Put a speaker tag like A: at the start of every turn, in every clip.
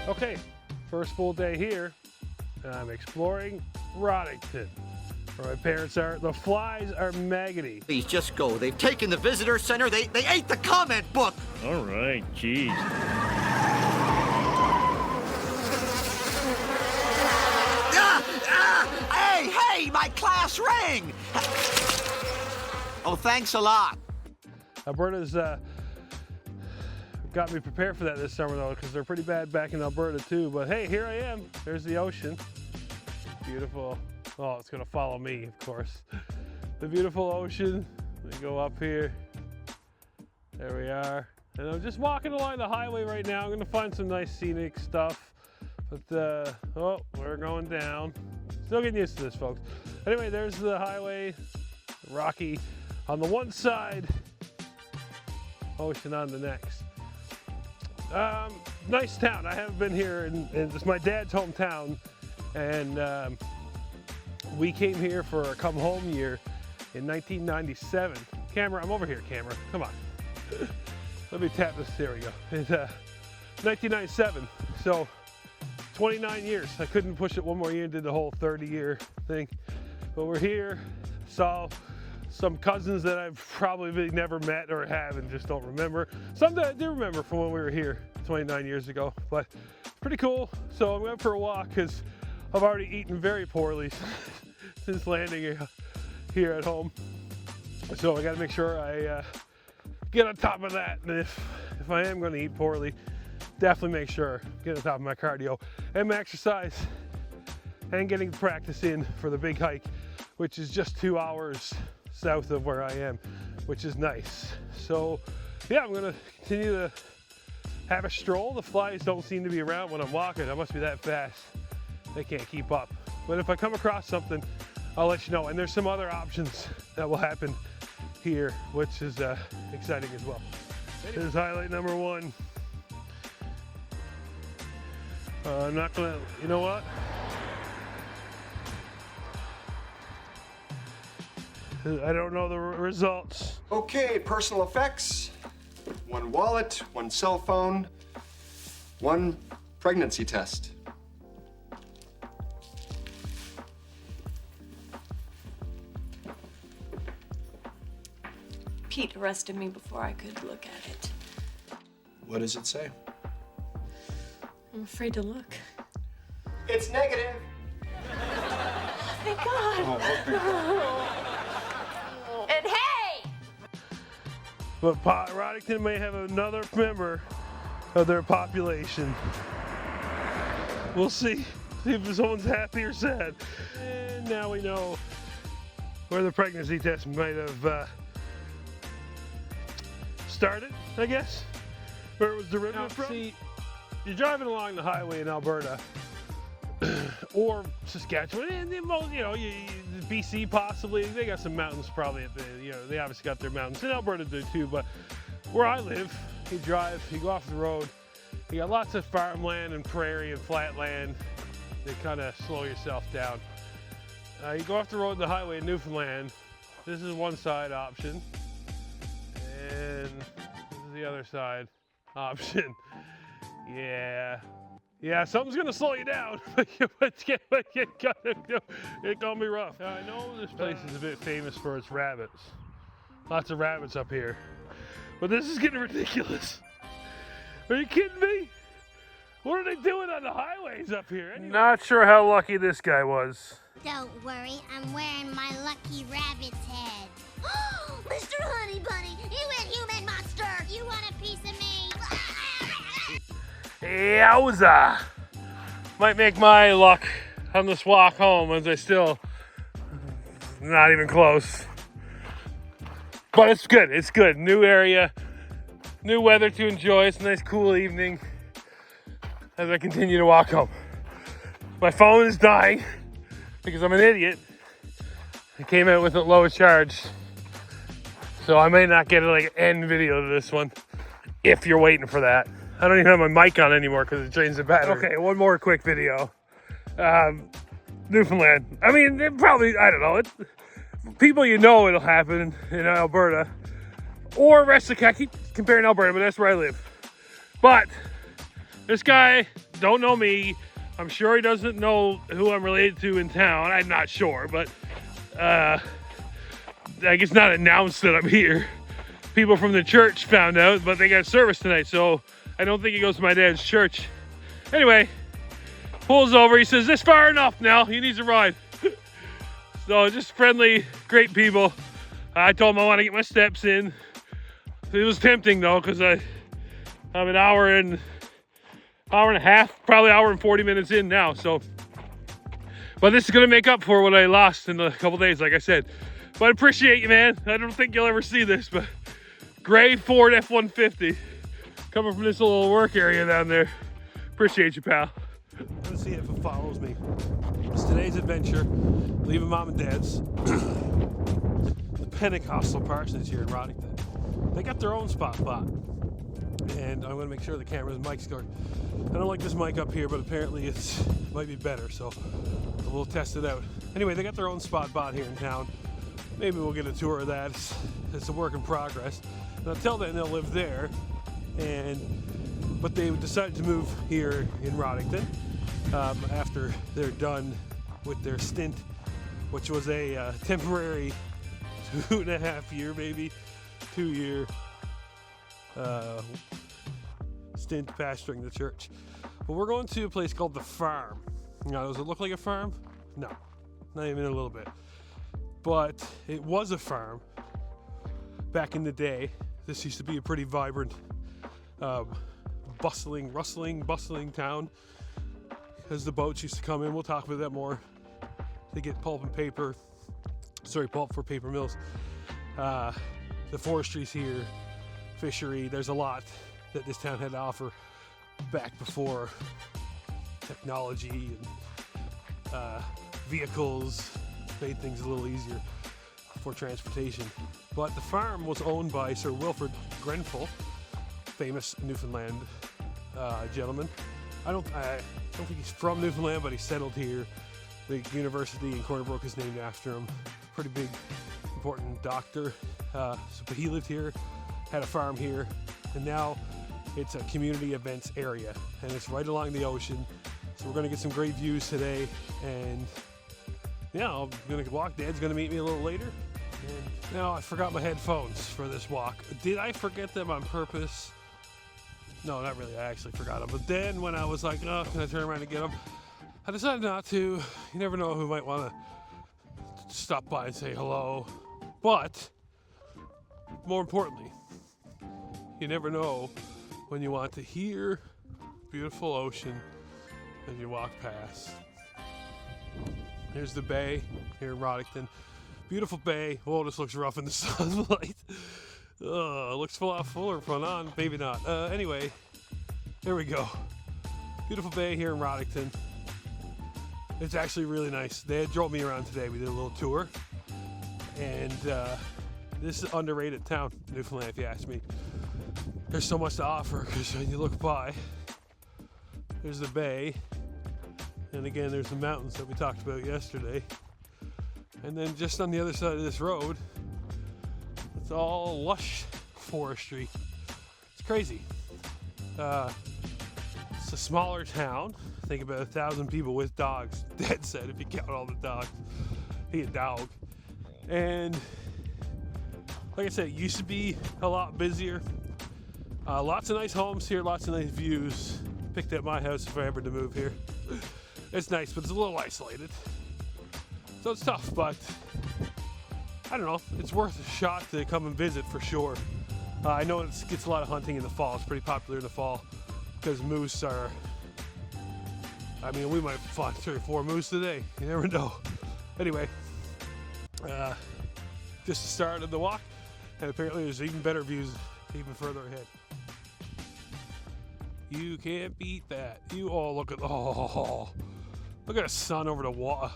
A: Okay, first full day here. I'm exploring Rodington, where my parents are. The flies are maggoty.
B: Please just go. They've taken the visitor center. They ate the comment book.
C: All right, geez.
B: Hey, my class ring. Oh, thanks a lot.
A: Alberta's got me prepared for that this summer though, because they're pretty bad back in Alberta too. But hey, here I am. There's the ocean. Beautiful. Oh, it's gonna follow me, of course. The beautiful ocean. We go up here. There we are. And I'm just walking along the highway right now. I'm gonna find some nice scenic stuff. But oh, we're going down. Still getting used to this, folks. Anyway, there's the highway. Rocky on the one side, ocean on the next. Nice town. I haven't been here, and it's my dad's hometown, and we came here for a come home year in 1997. Camera, I'm over here, camera. Come on. Let me tap this. There we go. It's 1997. So 29 years. I couldn't push it one more year and did the whole 30-year thing. But we're here. Saw some cousins that I've probably never met or have and just don't remember. Some that I do remember from when we were here 29 years ago, but pretty cool. So I'm going for a walk because I've already eaten very poorly since landing here at home. So I got to make sure I get on top of that. And if I am going to eat poorly, definitely make sure get on top of my cardio and my exercise and getting practice in for the big hike, which is just 2 hours south of where I am, which is nice. So yeah, I'm gonna continue to have a stroll. The flies don't seem to be around when I'm walking. I must be that fast. They can't keep up. But if I come across something, I'll let you know. And there's some other options that will happen here, which is exciting as well. This is highlight number one. I'm not gonna, you know what? I don't know the results.
D: Okay, personal effects. 1 wallet, 1 cell phone, 1 pregnancy test.
E: Pete arrested me before I could look at it.
D: What does it say?
E: I'm afraid to look.
D: It's negative.
E: Thank God.
D: Oh,
E: And hey!
A: But Rodington may have another member of their population. We'll see if someone's happy or sad. And now we know where the pregnancy test might have started, I guess, where it was derived from. See, you're driving along the highway in Alberta or Saskatchewan, and you know, BC possibly. They got some mountains probably at the, you know, they obviously got their mountains. In Alberta do too, but where I live, you drive, you go off the road, you got lots of farmland and prairie and flat land. They kind of slow yourself down. You go off the road in the highway in Newfoundland. This is one side option, and this is the other side option. Yeah, something's gonna slow you down. It's gonna be rough. Now, I know this place is a bit famous for its rabbits. Lots of rabbits up here. But this is getting ridiculous. Are you kidding me? What are they doing on the highways up here? Anyway? Not sure how lucky this guy was.
F: Don't worry, I'm wearing my lucky rabbit's head. Oh, Mr. Honey Bunny, you inhuman monster! You want a piece of me?
A: Yowza! Might make my luck on this walk home, as I still not even close. But it's good. It's good. New area, new weather to enjoy. It's a nice, cool evening as I continue to walk home. My phone is dying because I'm an idiot. I came out with a low charge, so I may not get like an end video to this one if you're waiting for that. I don't even have my mic on anymore because it drains the battery. Okay, one more quick video. Newfoundland. I mean, it probably, I don't know. People you know it'll happen in Alberta. Or rest of, I keep comparing Alberta, but that's where I live. But this guy don't know me. I'm sure he doesn't know who I'm related to in town. I'm not sure, but like it's not announced that I'm here. People from the church found out, but they got service tonight, so I don't think he goes to my dad's church. Anyway, pulls over. He says, "This far enough now. He needs a ride." So just friendly, great people. I told him I want to get my steps in. It was tempting though, because I'm an hour and a half, probably hour and 40 minutes in now. So, but this is gonna make up for what I lost in a couple days, like I said. But I appreciate you, man. I don't think you'll ever see this, but gray Ford F-150 coming from this little work area down there. Appreciate you, pal. Let's see if it follows me. It's today's adventure, leaving mom and dad's. The Pentecostal parsonage here in Roddington. They got their own spot bot. And I'm gonna make sure the camera's mic's good. I don't like this mic up here, but apparently it might be better, so we'll test it out. Anyway, they got their own spot bot here in town. Maybe we'll get a tour of that. It's a work in progress. And until then, they'll live there. But they decided to move here in Roddington after they're done with their stint, which was a temporary 2.5 year, maybe 2 year stint pastoring the church. But we're going to a place called The Farm. Now, does it look like a farm? No, not even a little bit. But it was a farm back in the day. This used to be a pretty vibrant, bustling town, because the boats used to come in. We'll talk about that more. They get pulp for paper mills. The forestry's here, fishery. There's a lot that this town had to offer back before technology and vehicles made things a little easier for transportation. But the farm was owned by Sir Wilfrid Grenfell, famous Newfoundland gentleman. I don't think he's from Newfoundland, but he settled here. The university in Corner Brook is named after him. Pretty big, important doctor. But he lived here, had a farm here, and now it's a community events area, and it's right along the ocean. So we're gonna get some great views today, and yeah, I'm gonna walk. Dad's gonna meet me a little later. And now I forgot my headphones for this walk. Did I forget them on purpose? No, not really. I actually forgot them. But then when I was like, oh, can I turn around and get them? I decided not to. You never know who might want to stop by and say hello. But more importantly, you never know when you want to hear beautiful ocean as you walk past. Here's the bay here in Roddington. Beautiful bay. Whoa, this looks rough in the sunlight. It looks a lot fuller front on. Maybe not. Anyway, there we go. Beautiful bay here in Roddington. It's actually really nice. They drove me around today. We did a little tour. And this is an underrated town, Newfoundland, if you ask me. There's so much to offer because when you look by, there's the bay. And again, there's the mountains that we talked about yesterday. And then just on the other side of this road, it's all lush forestry. It's crazy. It's a smaller town. Think about 1,000 people with dogs. Dad said if you count all the dogs. He a dog. And like I said, it used to be a lot busier. Lots of nice homes here, lots of nice views. Picked up my house if I ever to move here. It's nice, but it's a little isolated. So it's tough, but I don't know. It's worth a shot to come and visit for sure. I know it gets a lot of hunting in the fall. It's pretty popular in the fall because moose are, I mean, we might find 3 or 4 moose today. You never know. Anyway, just the start of the walk, and apparently there's even better views even further ahead. You can't beat that. Look at the sun over the water.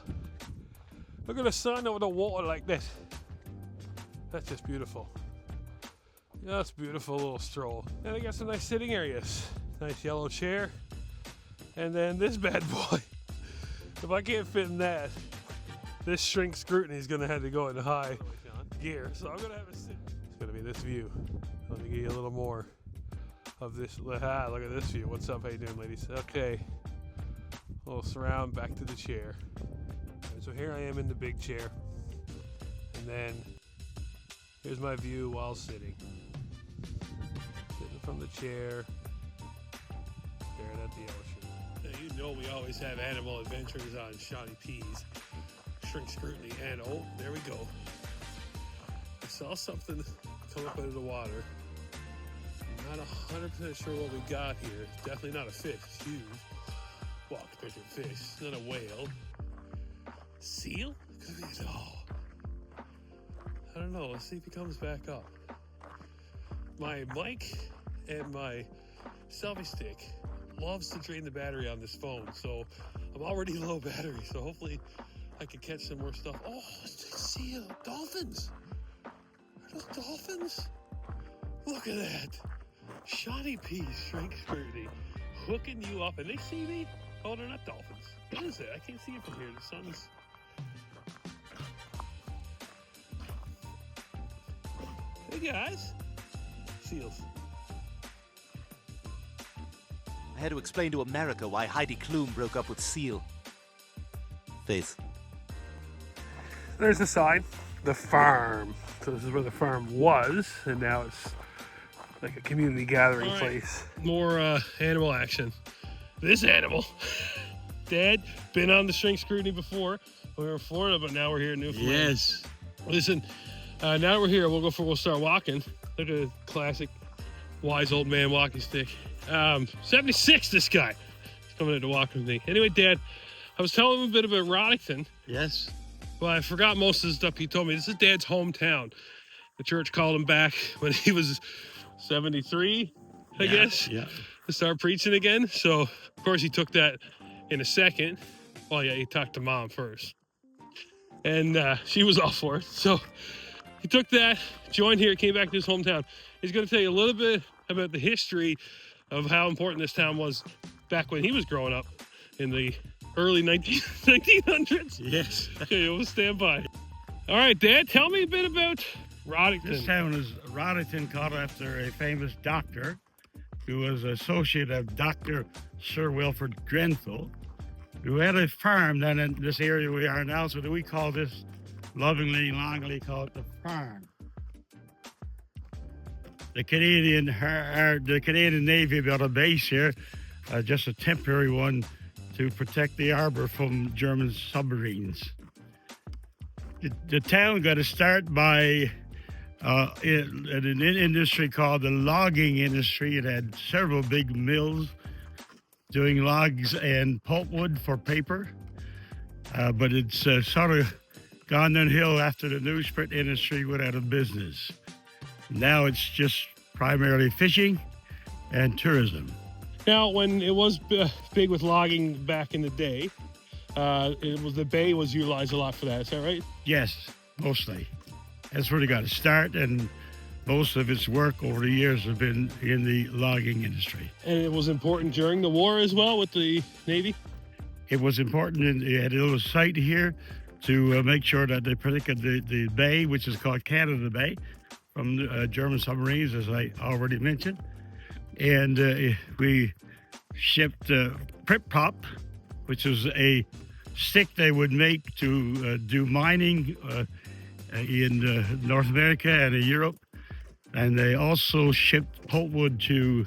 A: Look at the sun over the water like this. That's just beautiful. That's beautiful little stroll. And they got some nice sitting areas. Nice yellow chair. And then this bad boy. If I can't fit in that, this shrink scrutiny is gonna have to go in high gear. So I'm gonna have a sit. It's gonna be this view. Let me give you a little more of this. Look at this view. What's up? How you doing, ladies? Okay. A little surround back to the chair. Right, so here I am in the big chair. And then here's my view while sitting. Sitting from the chair, staring at the ocean. Now, you know we always have animal adventures on Shawnee P's Shrink Scrutiny. And oh, there we go. I saw something come up out of the water. I'm not 100% sure what we got here. It's definitely not a fish. It's huge. Well, compared to a fish. It's not a whale. Seal? Could be. Oh. I don't know. Let's see if he comes back up. My mic and my selfie stick loves to drain the battery on this phone, so I'm already low battery, so hopefully I can catch some more stuff. Oh, it's a seal. Dolphins. Are those dolphins? Look at that. Shawnee P's Shrink Scrutiny hooking you up, and they see me? Oh, they're not dolphins. What is it? I can't see it from here. The sun's... Hey guys. Seals.
C: I had to explain to America why Heidi Klum broke up with Seal. Face.
A: There's the sign. The farm. So this is where the farm was, and now it's like a community gathering place. More animal action. This animal. Dad, been on the Shrink Scrutiny before. We were in Florida, but now we're here in Newfoundland.
G: Yes.
A: Listen, now we're here. We'll start walking. Look at a classic wise old man walking stick. 76, this guy. He's coming in to walk with me. Anyway, Dad, I was telling him a bit about Roddickton.
G: Yes.
A: Well, I forgot most of the stuff he told me. This is Dad's hometown. The church called him back when he was 73, I guess,
G: Yeah.
A: to start preaching again. So, of course, he took that in a second. Well, yeah, he talked to Mom first. And she was all for it. So he took that, joined here, came back to his hometown. He's going to tell you a little bit about the history of how important this town was back when he was growing up in the early 1900s.
G: Yes.
A: Okay, we'll stand by. All right, Dad, tell me a bit about Roddickton.
G: This town is Roddickton, called after a famous doctor who was associate of Dr. Sir Wilfrid Grenfell, who had a farm down in this area we are now, so that we call this lovingly, longingly called the farm. The Canadian Navy built a base here, just a temporary one, to protect the harbor from German submarines. The town got a start by in an industry called the logging industry. It had several big mills doing logs and pulpwood for paper, but it's sort of gone downhill after the newsprint industry went out of business. Now it's just primarily fishing and tourism.
A: Now, when it was big with logging back in the day, the bay was utilized a lot for that. Is that right?
G: Yes, mostly. That's where they got to start, and most of its work over the years have been in the logging industry.
A: And it was important during the war as well with the Navy?
G: It was important, and they had a little site here to make sure that they protected the bay, which is called Canada Bay, from German submarines, as I already mentioned. And we shipped Prip Pop, which was a stick they would make to do mining in North America and in Europe. And they also shipped pulpwood to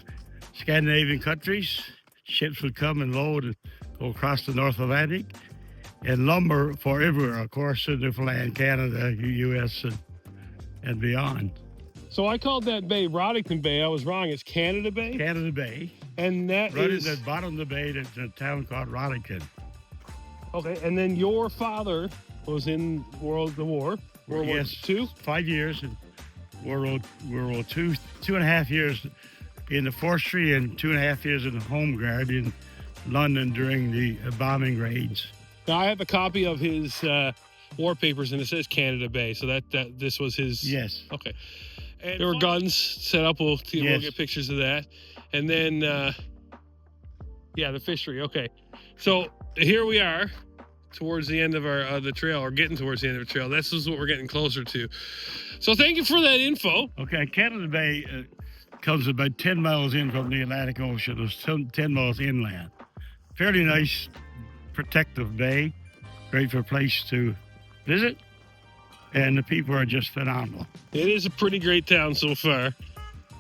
G: Scandinavian countries. Ships would come and load and go across the North Atlantic. And lumber for everywhere, of course, in Newfoundland, Canada, U.S., and beyond.
A: So I called that bay Roddickton Bay. I was wrong. It's Canada Bay?
G: Canada Bay.
A: And that
G: right
A: is...
G: at the bottom of the bay, there's a town called Roddickton.
A: Okay, and then your father was in World War II?
G: 5 years in World War II, 2.5 years in the forestry and 2.5 years in the Home Guard in London during the bombing raids.
A: Now, I have a copy of his war papers, and it says Canada Bay, so that this was his...
G: Yes.
A: Okay. And there were guns set up. We'll get pictures of that. And then, the fishery. Okay. So here we are towards the end of our the trail, or getting towards the end of the trail. This is what we're getting closer to. So thank you for that info.
G: Okay, Canada Bay, comes about 10 miles in from the Atlantic Ocean. It's 10 miles inland. Fairly nice, protective bay. Great for a place to visit. And the people are just phenomenal.
A: It is a pretty great town so far.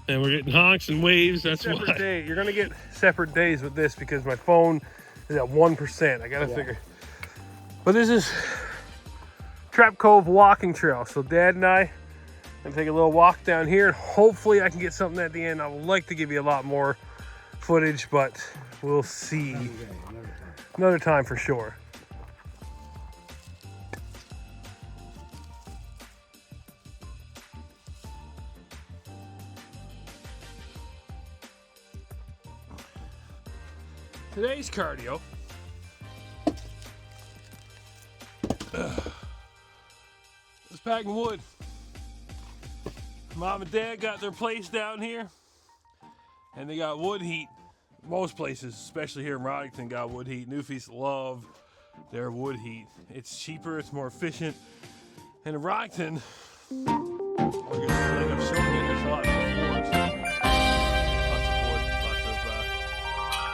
A: And we're getting honks and waves, that's why. Day. You're gonna get separate days with this because my phone is at 1%. I gotta figure. But this is Trap Cove walking trail. So Dad and I gonna take a little walk down here, and hopefully I can get something at the end. I would like to give you a lot more footage, but we'll see. Another time for sure. Today's cardio is packing wood. Mom and Dad got their place down here, and they got wood heat. Most places, especially here in Rodington, got wood heat. Newfies love their wood heat. It's cheaper, it's more efficient. And in Rodington, like I've shown you, there's a lot of forest. Lots of wood, lots of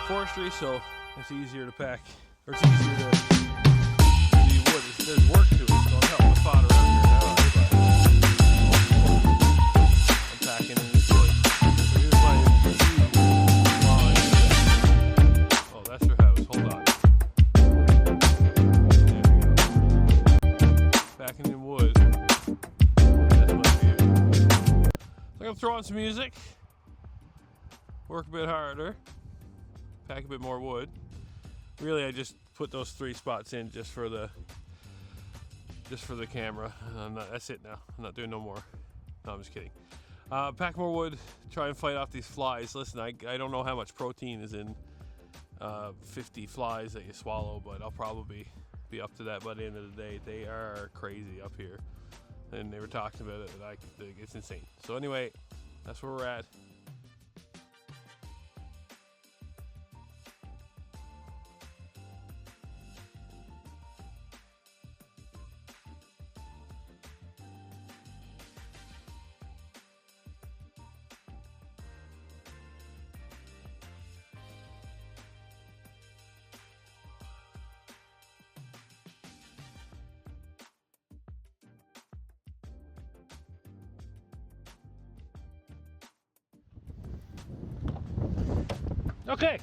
A: forestry, so it's easier to pack, or it's easier to do wood. There's work to it, so I'm helping the father out here now. I'm packing in this wood. So here's my oh, that's their house. Hold on. There we go. Packing in wood. That's my view. So I'm gonna throw on some music. Work a bit harder. Pack a bit more wood. Really, I just put those 3 spots in just for the camera. That's it now. I'm not doing no more. No, I'm just kidding. Pack more wood. Try and fight off these flies. Listen, I don't know how much protein is in 50 flies that you swallow, but I'll probably be up to that by the end of the day. They are crazy up here, and they were talking about it. Like, it's insane. So anyway, that's where we're at. Okay,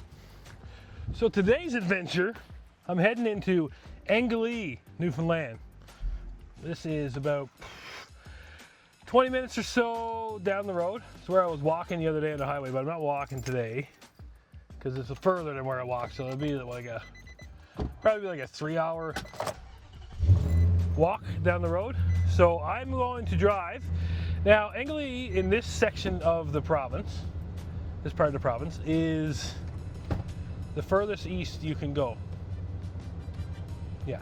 A: so today's adventure, I'm heading into Engleigh, Newfoundland. This is about 20 minutes or so down the road. It's where I was walking the other day on the highway, but I'm not walking today because it's further than where I walked. So it'll be like probably like a 3-hour walk down the road. So I'm going to drive. Now, Engleigh in this section of the province, this part of the province, is the furthest east you can go. Yeah.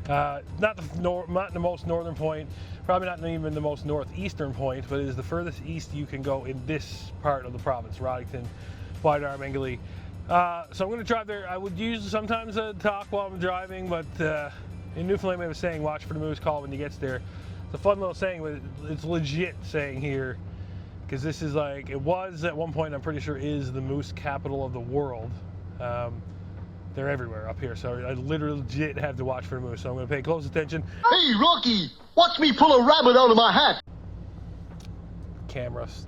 A: Not the most northern point, probably not even the most northeastern point, but it is the furthest east you can go in this part of the province, Rodington, Wide Arm, Engleigh. So I'm going to drive there. I would use sometimes talk while I'm driving, but in Newfoundland we have a saying, watch for the moose, call when he gets there. It's a fun little saying, but it's legit saying here, because this is like, it was at one point, I'm pretty sure, is the moose capital of the world. They're everywhere up here, so I literally legit have to watch for the moose, so I'm going to pay close attention.
H: Hey, Rocky, watch me pull a rabbit out of my hat.
A: Cameras.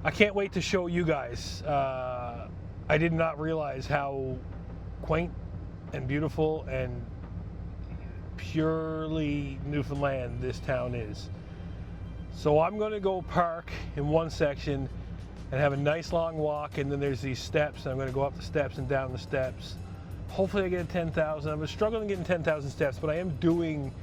A: I can't wait to show you guys. I did not realize how quaint and beautiful and purely Newfoundland this town is. So I'm going to go park in one section and have a nice long walk, and then there's these steps, and I'm going to go up the steps and down the steps. Hopefully I get 10,000. I've been struggling getting 10,000 steps, but I am doing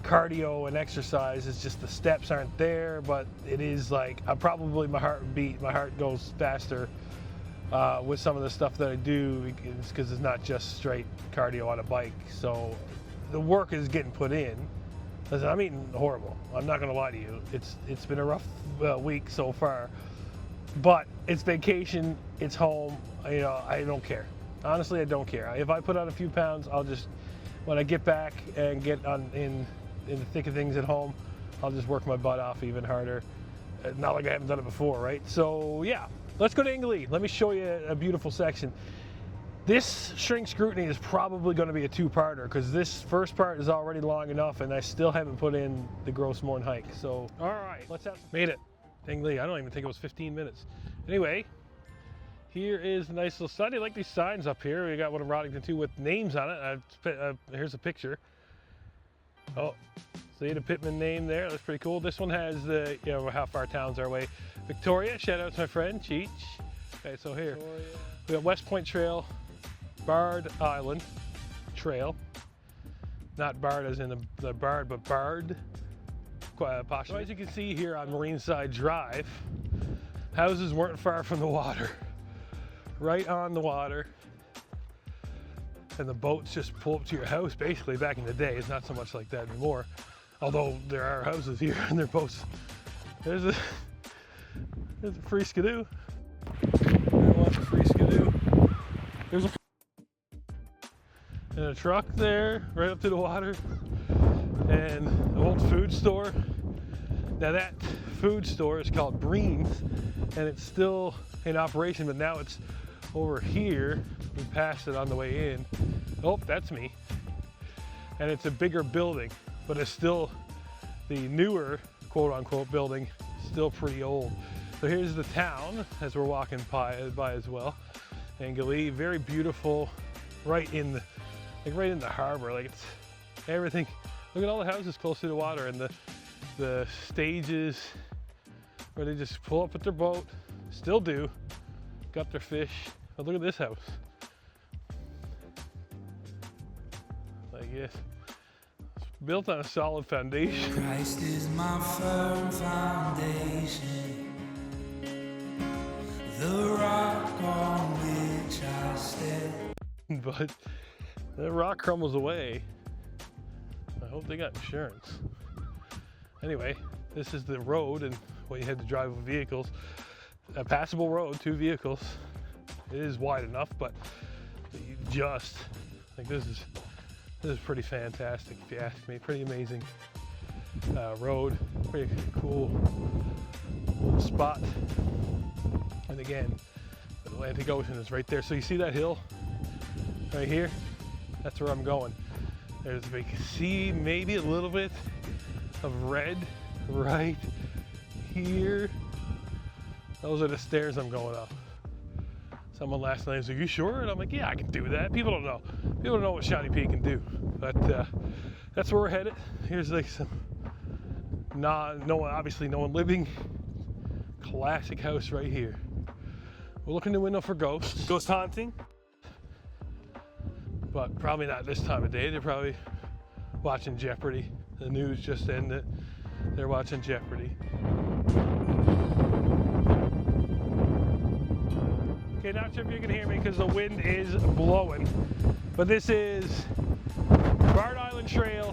A: cardio and exercise. It's just the steps aren't there, but it is like, my heart goes faster with some of the stuff that I do, because it's not just straight cardio on a bike. So the work is getting put in. Listen, I'm eating horrible. I'm not going to lie to you. It's been a rough week so far. But it's vacation, it's home, you know, I don't care. Honestly, I don't care. If I put on a few pounds, I'll just, when I get back and get in the thick of things at home, I'll just work my butt off even harder. not like I haven't done it before, right? So yeah, let's go to Ingley. Let me show you a beautiful section. This Shrink Scrutiny is probably going to be a two-parter because this first part is already long enough and I still haven't put in the Gross Mourne hike. So, all right, let's have, made it. Ingley, I don't even think it was 15 minutes. Anyway, here is a nice little study. I like these signs up here. We got one of Roddington too with names on it. Here's a picture. Oh, see the Pittman name there? That's pretty cool. This one has the, you know, how far towns are away. Victoria, shout out to my friend, Cheech. Okay, so here, we got West Point Trail, Bard Island Trail. Not Bard as in the Bard, but Bard. So as you can see here on Marineside Drive, houses weren't far from the water. Right on the water. And the boats just pull up to your house basically. Back in the day, it's not so much like that anymore. Although there are houses here and they're boats. There's a free skidoo. There's a free skidoo. There's a truck there right up to the water, and an old food store. Now that food store is called Breen's and it's still in operation, but now it's over here. We passed it on the way in. Oh, that's me. And it's a bigger building, but it's still the newer quote unquote building, still pretty old. So here's the town as we're walking by as well. And Galee, very beautiful, right in the harbor. Like it's everything. Look at all the houses close to the water and the stages where they just pull up with their boat, still do, got their fish. But look at this house. Like yes, it's built on a solid foundation.
I: Christ is my firm foundation, the rock on which I stand.
A: But the rock crumbles away. I hope they got insurance. Anyway, this is the road and what you had to drive with vehicles. A passable road, 2 vehicles. It is wide enough, but you just, like this is pretty fantastic if you ask me. Pretty amazing road, pretty cool little spot. And again, the Atlantic Ocean is right there. So you see that hill right here? That's where I'm going. There's, you can see maybe a little bit of red right here. Those are the stairs I'm going up. Someone last night was like, "You sure?" And I'm like, "Yeah, I can do that." People don't know. People don't know what Shawnee Peak can do. But that's where we're headed. Here's like some, obviously no one living. Classic house right here. We're looking in the window for ghosts. Ghost haunting. But probably not this time of day. They're probably watching Jeopardy. The news just ended. They're watching Jeopardy. Okay, not sure if you can hear me because the wind is blowing. But this is Bard Island Trail,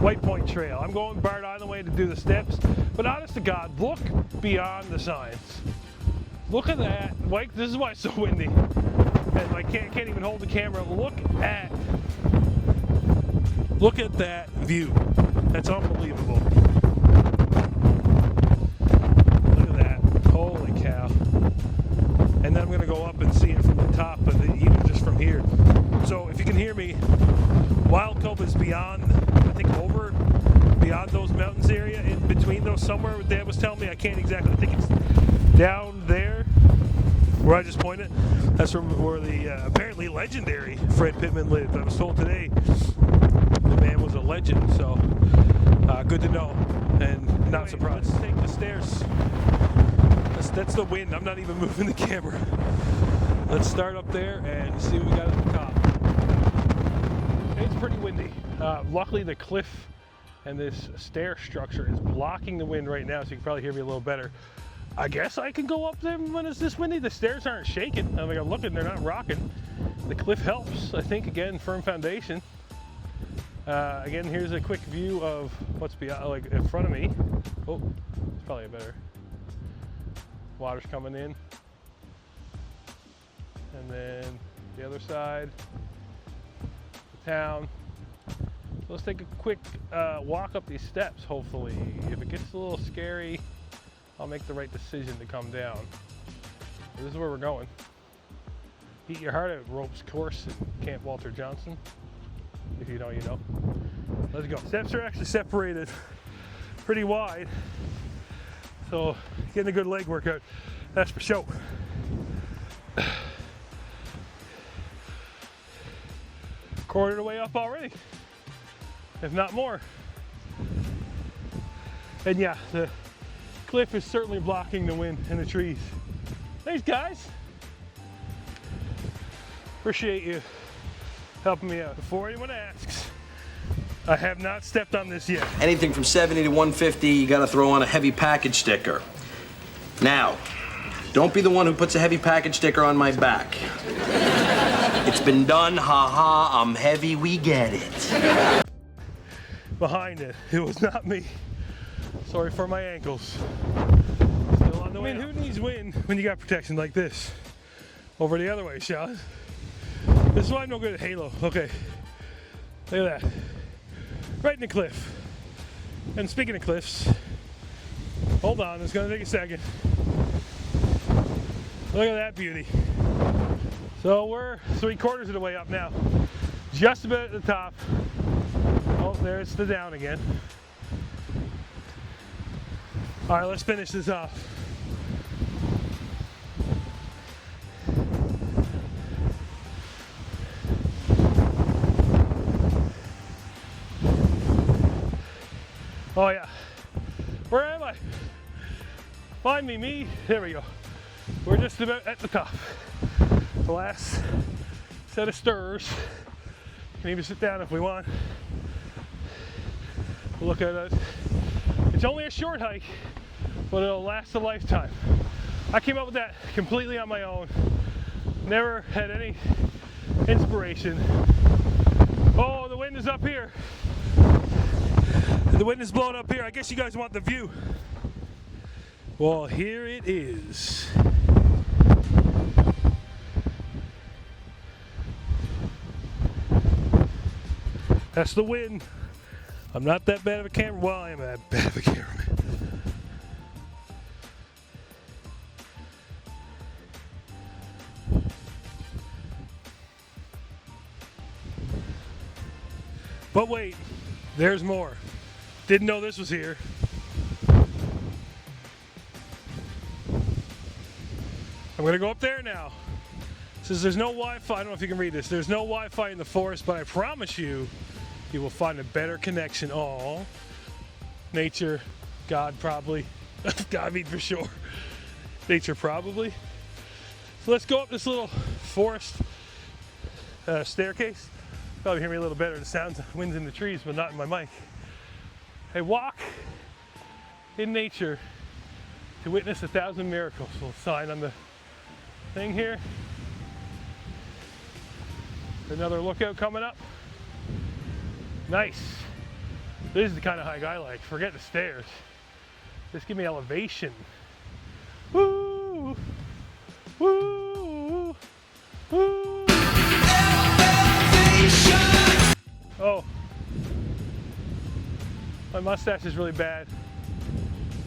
A: White Point Trail. I'm going Bard Island way to do the steps. But honest to God, look beyond the signs. Look at that. Like, this is why it's so windy. And I can't even hold the camera. Look at that view. That's unbelievable. Look at that. Holy cow. And then I'm gonna go up and see it from the top, but even just from here. So if you can hear me, Wild Cove is beyond, I think over beyond those mountains area, in between those somewhere. Dad was telling me, I can't exactly, I think it's down there where I just pointed. That's where the apparently legendary Fred Pittman lived. I was told today the man was a legend, so good to know and not surprised. Let's take the stairs. That's the wind. I'm not even moving the camera. Let's start up there and see what we got at the top. It's pretty windy. Luckily the cliff and this stair structure is blocking the wind right now, so you can probably hear me a little better. I guess I can go up there when it's this windy. The stairs aren't shaking. I mean, I'm looking, they're not rocking. The cliff helps, I think. Again, firm foundation. Again, here's a quick view of what's beyond, like in front of me. Oh, it's probably better. Water's coming in. And then the other side, the town. So let's take a quick walk up these steps, hopefully. If it gets a little scary, I'll make the right decision to come down. This is where we're going. Eat your heart out ropes course at Camp Walter Johnson. If you know, you know. Let's go. Steps are actually separated pretty wide. So getting a good leg workout, that's for sure. Quarter of the way up already, if not more. And yeah, the cliff is certainly blocking the wind and the trees. Thanks, guys. Appreciate you helping me out. Before anyone asks, I have not stepped on this yet.
J: Anything from 70 to 150, you gotta throw on a heavy package sticker. Now, don't be the one who puts a heavy package sticker on my back. It's been done, ha-ha, I'm heavy, we get it.
A: Behind it, it was not me. Sorry for my ankles. Still on the way. I mean, who needs wind when you got protection like this? Over the other way, shall I? This is why I'm no good at Halo. Okay, look at that. Right in the cliff. And speaking of cliffs, hold on, it's gonna take a second. Look at that beauty. So we're 3/4 of the way up now. Just about at the top. Oh, there's the down again. All right, let's finish this off. Oh yeah, where am I? Find me, there we go. We're just about at the top. The last set of stirs. Can even sit down if we want. We'll look at it. It's only a short hike, but it'll last a lifetime. I came up with that completely on my own. Never had any inspiration. Oh, the wind is up here. The wind is blowing up here. I guess you guys want the view. Well, here it is. That's the wind. I'm not that bad of a camera. Well, I am that bad of a cameraman. But wait, there's more. Didn't know this was here. I'm gonna go up there now. It says there's no Wi-Fi. I don't know if you can read this. There's no Wi-Fi in the forest, but I promise you, you will find a better connection. Oh, nature, God probably. God, I mean for sure. Nature probably. So let's go up this little forest staircase. Probably hear me a little better. The sounds, winds in the trees, but not in my mic. A walk in nature to witness 1,000 miracles. Little sign on the thing here. Another lookout coming up. Nice. This is the kind of hike I like. Forget the stairs. Just give me elevation. Woo! Woo! Woo! Oh. My mustache is really bad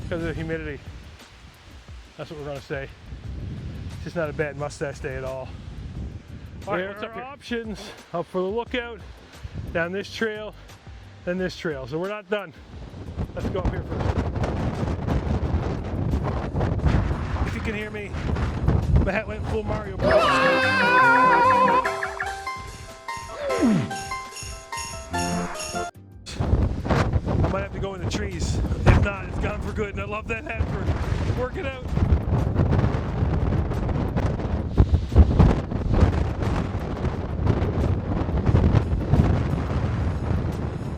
A: because of the humidity. That's what we're gonna say. It's just not a bad mustache day at all. All right, what's up here? Options up for the lookout, down this trail, then this trail. So we're not done. Let's go up here first. If you can hear me, my hat went full Mario Bros. I might have to go in the trees. If not, it's gone for good. And I love that hat for working out.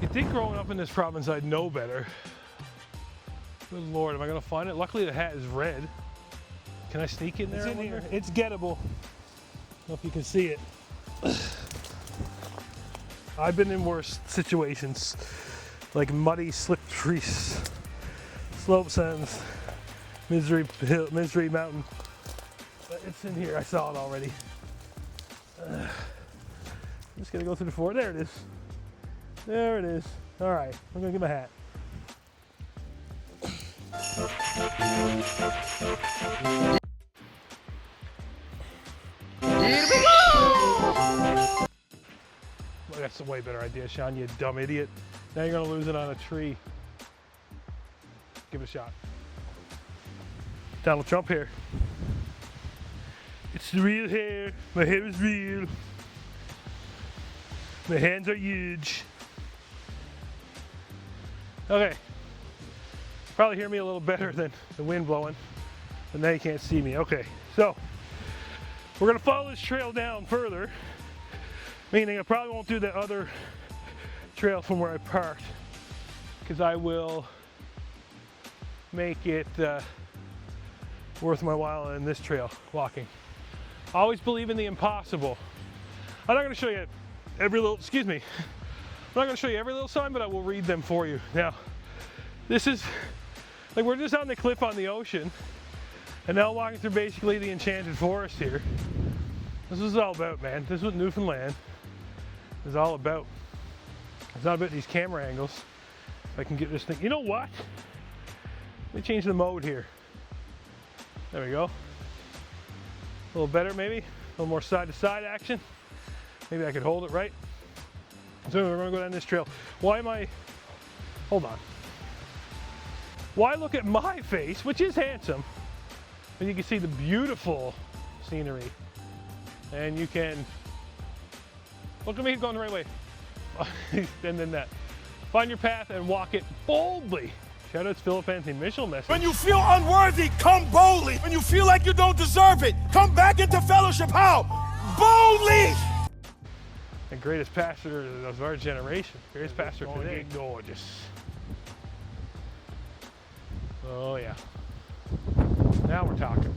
A: You'd think growing up in this province I'd know better. Good Lord, am I gonna find it? Luckily the hat is red. Can I sneak in there? It's in here. It's gettable. I don't know if you can see it. I've been in worse situations, like muddy, slippery slopes and Misery Mountain. But it's in here. I saw it already. I'm just gonna go through the floor. There it is. There it is. All right, I'm gonna get my hat. Well, that's a way better idea, Sean, you dumb idiot. Now you're gonna lose it on a tree. Give it a shot. Donald Trump here. It's the real hair. My hair is real. My hands are huge. Okay. Probably hear me a little better than the wind blowing. But now you can't see me. Okay, so we're gonna follow this trail down further. Meaning I probably won't do the other trail from where I parked, because I will make it worth my while in this trail walking. Always believe in the impossible. I'm not going to show you every little, excuse me, I'm not going to show you every little sign, but I will read them for you. Now, this is, like, we're just on the cliff on the ocean, and now walking through basically the enchanted forest here. This is all about, man. This is what Newfoundland is all about. It's not about these camera angles. If I can get this thing, you know what? Let me change the mode here. There we go. A little better maybe, a little more side to side action. Maybe I could hold it right. So we're gonna go down this trail. Why am I, hold on. Why look at my face, which is handsome, and you can see the beautiful scenery. And you can, look at me going the right way. And then that. Find your path and walk it boldly. Shout out to Philip Anthony Mitchell message.
I: When you feel unworthy, come boldly. When you feel like you don't deserve it, come back into fellowship. How? Boldly!
A: The greatest pastor of our generation. Greatest pastor today. Gorgeous. Oh yeah. Now we're talking.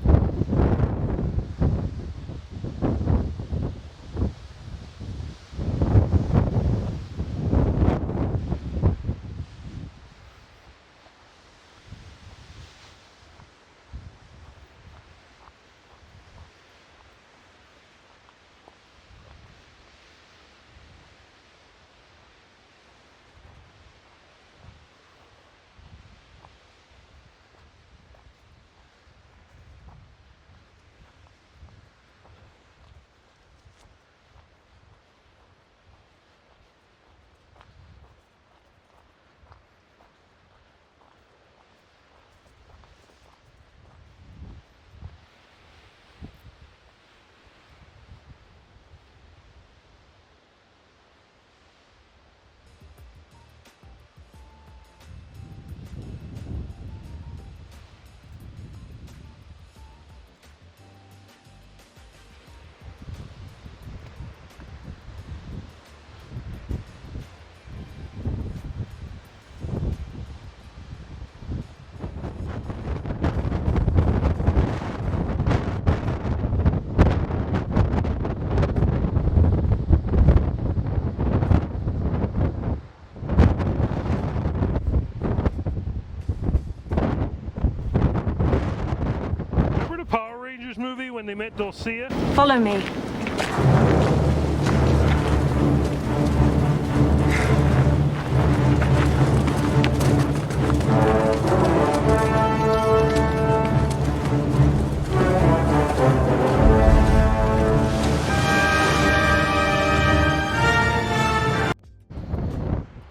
A: Movie when they met Dulcia.
E: Follow me.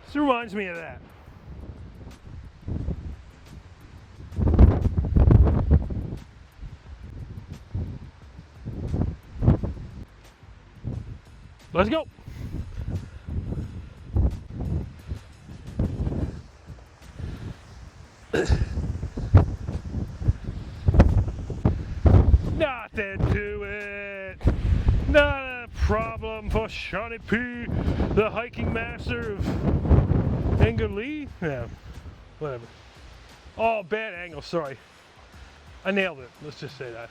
A: This reminds me of that. Let's go. Nothing to it. Not a problem for Shawnee P, the hiking master of Engerlee. Yeah, whatever. Oh, bad angle, sorry. I nailed it, let's just say that.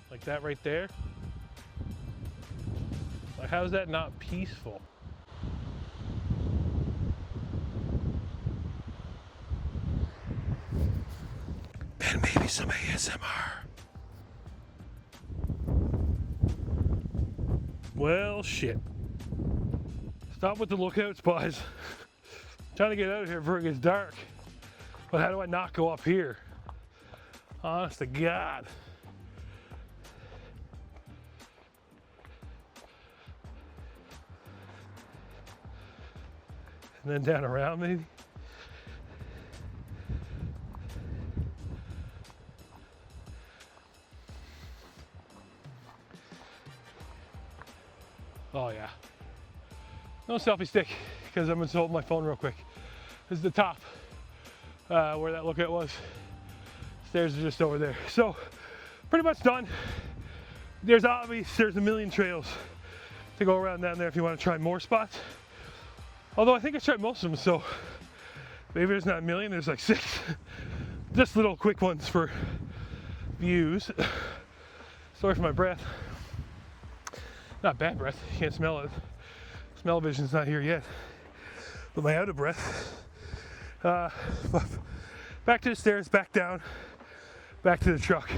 A: Like that right there. Like, how is that not peaceful? some ASMR. Well, shit. Stop with the lookouts, boys. Trying to get out of here before it gets dark. But how do I not go up here? Honest to God. And then down around maybe? Oh yeah. No selfie stick, because I'm gonna hold my phone real quick. This is the top, where that lookout was. Stairs are just over there. So, pretty much done. There's a million trails to go around down there if you want to try more spots. Although I think I tried most of them, so maybe there's not a million, there's like 6. Just little quick ones for views. Sorry for my breath. Not bad breath, you can't smell it. Smell vision's not here yet. But my out of breath. Back to the stairs, back down, back to the truck.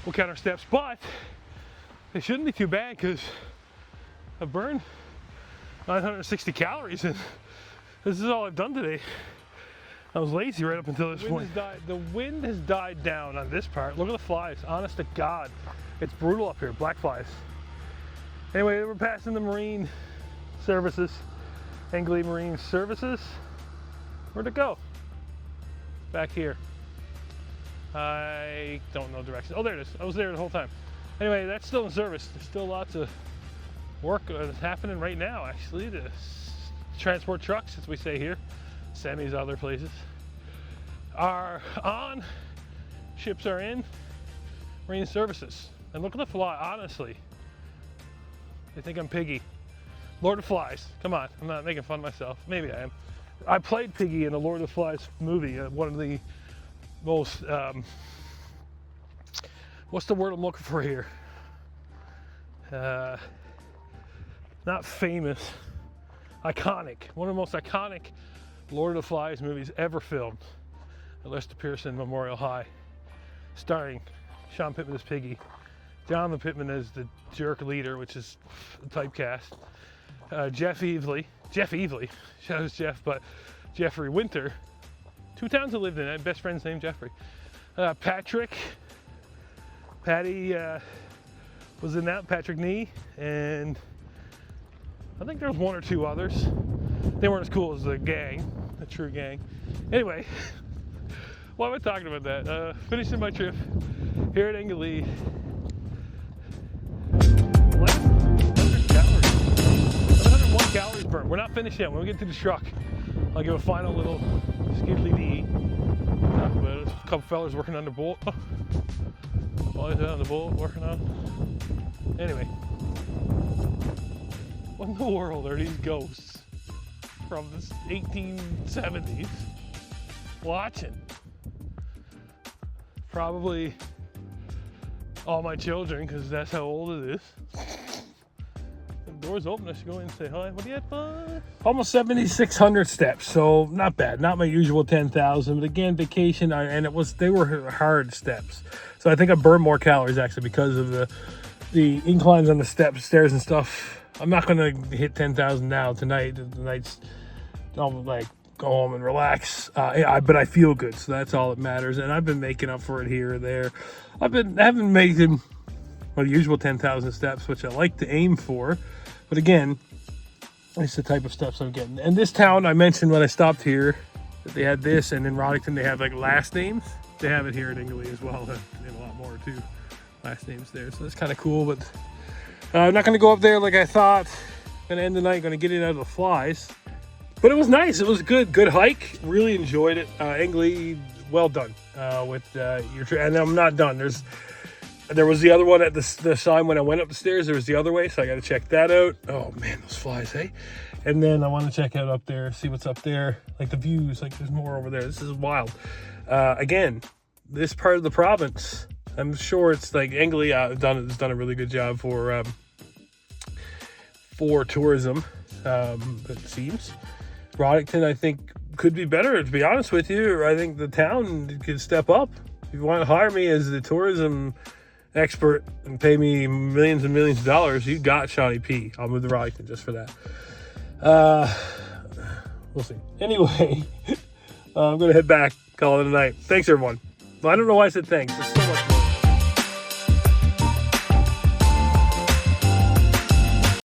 A: We'll count our steps, but they shouldn't be too bad because I burned 960 calories and this is all I've done today. I was lazy right up until this point. The wind has died down on this part. Look at the flies, honest to God. It's brutal up here, black flies. Anyway, we're passing the marine services, Angley Marine Services. Where'd it go? Back here. I don't know direction. Oh, there it is. I was there the whole time. Anyway, that's still in service. There's still lots of work happening right now, actually. The transport trucks, as we say here, semis, other places, are on. Ships are in. Marine Services. And look at the fly, honestly. They think I'm Piggy. Lord of Flies. Come on, I'm not making fun of myself. Maybe I am. I played Piggy in the Lord of the Flies movie. One of the most, what's the word I'm looking for here? Not famous, iconic. One of the most iconic Lord of the Flies movies ever filmed. At Lester Pearson Memorial High. Starring Sean Pittman as Piggy. Jonathan Pittman as the jerk leader, which is the typecast. Jeff Evely, shout out Jeff, but Jeffrey Winter. 2 towns I lived in, I had best friend's name Jeffrey. Patty was in that, Patrick Nee, and I think there was 1 or 2 others. They weren't as cool as the gang, the true gang. Anyway, why am I talking about that? Finishing my trip here at Angley. 101 calories burned. We're not finished yet. When we get to the truck, I'll give a final little skiddly dee. Talk about it. A couple fellas working on the bolt. Boys out on the bolt working on. Anyway, what in the world are these ghosts from the 1870s watching? Probably all my children, because that's how old it is. The door's open, I should go in and say hi. What do you have, bud? Almost 7,600 steps, so not bad. Not my usual 10,000, but again, vacation, and they were hard steps. So I think I burned more calories actually because of the inclines on the stairs and stuff. I'm not gonna hit 10,000 now tonight. The night's, I'm like, go home and relax. But I feel good, so that's all that matters. And I've been making up for it here or there. I haven't made my usual 10,000 steps, which I like to aim for. But again, it's the type of steps I'm getting. And this town, I mentioned when I stopped here, that they had this, and in Rodington they have like last names. They have it here in Angley as well, and a lot more too. Last names there, so that's kind of cool. But I'm not going to go up there like I thought. Gonna end the night, gonna get it out of the flies. But it was nice. It was good hike. Really enjoyed it. Angley, well done with your trip. And I'm not done. There was the other one at the sign when I went up the stairs. There was the other way, so I got to check that out. Oh man, those flies, hey. And then I want to check out up there, see what's up there, like the views. Like there's more over there. This is wild. Again, this part of the province, I'm sure it's like Angley has done a really good job for tourism. It seems. Rodington, I think, could be better, to be honest with you. I think the town could step up. If you want to hire me as the tourism expert and pay me millions and millions of dollars, you got Shawnee P. I'll move to Rockton just for that. We'll see. Anyway, I'm going to head back, call it a night. Thanks, everyone. Well, I don't know why I said thanks.